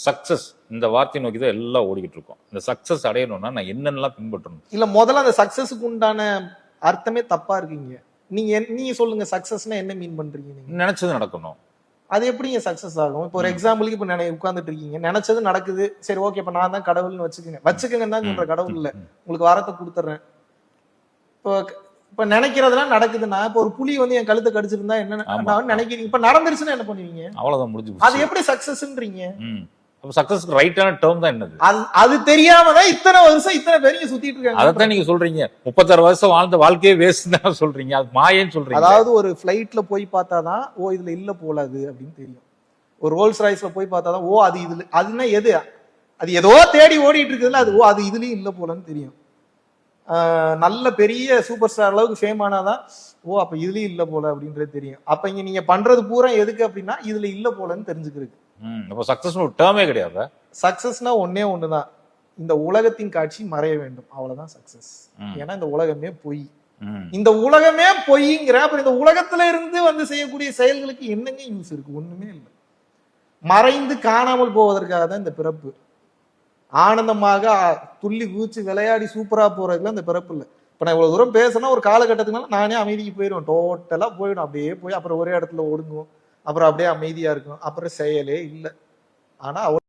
Success இந்த வார்த்தை நோக்கி தான் எல்லாம் ஓடிக்கிட்டு இருக்கோம். இந்த சக்சஸ் அடையணும்னா நான் என்னென்னலாம் பின்பற்றணும்? இல்ல முதல்ல அந்த சக்சஸுக்கு உண்டான அர்த்தமே தப்பா இருக்கீங்க. நீங்க சொல்லுங்க, சக்சஸ்னா என்ன மீன் பண்றீங்க? நீங்க நினைச்சது நடக்கணும். அது எப்படிங்க சக்சஸ் ஆகும்? இப்போ ஒரு எக்ஸாம்பிளுக்கு இப்ப உட்கார்ந்துட்டு இருக்கீங்க, நினைச்சது நடக்குது, சரி ஓகே, இப்ப நான் தான் கடவுள்னு வச்சுக்கங்கன்னு தான் சொல்ற. கடவுள் இல்ல, உங்களுக்கு வரத்தை கொடுத்துறேன். இப்போ இப்ப நினைக்கிறதெல்லாம் நடக்குதுன்னா, இப்ப ஒரு புலி வந்து என் கழுத்தை கடிச்சிருந்தா என்ன நினைக்கிறீங்க? இப்ப நடந்துருச்சுன்னா என்ன பண்ணுவீங்க? அவ்வளவுதான், முடிஞ்சு. அது எப்படி சக்சஸ்ன்றீங்க? சக்சஸ்க்கு ரைட்டான டேர்ம் தான் என்னது? அது தெரியாமதான் இத்தனை வருஷம் இத்தனை பேரும் சுத்திட்டு இருக்காங்க. அதான் நீங்க சொல்றீங்க 36 வருஷம் வாழ்ந்த வாழ்க்கையே வேஸ்ட் தான் சொல்றீங்க. அது மாயேன்னு சொல்றீங்க. அதாவது ஒரு பிளைட்ல போய் பார்த்தாதான் ஓ இதுல இல்ல போல அது அப்படின்னு தெரியும். ஒரு ரோல்ஸ் ராய்ஸ்ல போய் பார்த்தாதான் ஓ அது இதுல அதுன்னா எது அது ஏதோ தேடி ஓடிட்டு இருக்குதுல அது ஓ அது இதுலயும் இல்ல போலன்னு தெரியும். நல்ல பெரிய சூப்பர் ஸ்டார் அளவுக்கு ஃபேம் ஆனாதான் ஓ அப்ப இதுலயும் இல்ல போல அப்படின்றது தெரியும். அப்ப இங்க நீங்க பண்றது பூரா எதுக்கு அப்படின்னா இதுல இல்ல போலன்னு தெரிஞ்சுக்கிறதுக்கு. அப்ப சக்சஸ் ஒரு டேர்மே கிடையாது. சக்சஸ்னா ஒன்னே ஒண்ணுதான், இந்த உலகத்தின் காட்சி மறைய வேண்டும், அவ்வளவுதான் சக்சஸ். ஏன்னா இந்த உலகமே பொய். இந்த உலகமே பொய்ங்கிற அப்புறம் இந்த உலகத்துல இருந்து வந்து செய்யக்கூடிய செயல்களுக்கு என்னங்க யூஸ் இருக்கு? ஒண்ணுமே இல்லை. மறைந்து காணாமல் போவதற்காக தான் இந்த பிறப்பு. ஆனந்தமாக துள்ளி குதிச்சு விளையாடி சூப்பரா போறதுக்குலாம் இந்த பிறப்பு இல்லை. இப்ப நான் இவ்வளவு தூரம் பேசினா ஒரு காலகட்டத்துக்கு நானே அமைதிக்கு போயிடுவேன், டோட்டலா போயிடும். அப்படியே போய் அப்புறம் ஒரே இடத்துல ஒடுங்குவோம், அப்புறம் அப்படியே அமைதியா இருக்கும், அப்புறம் செயலே இல்லை. ஆனா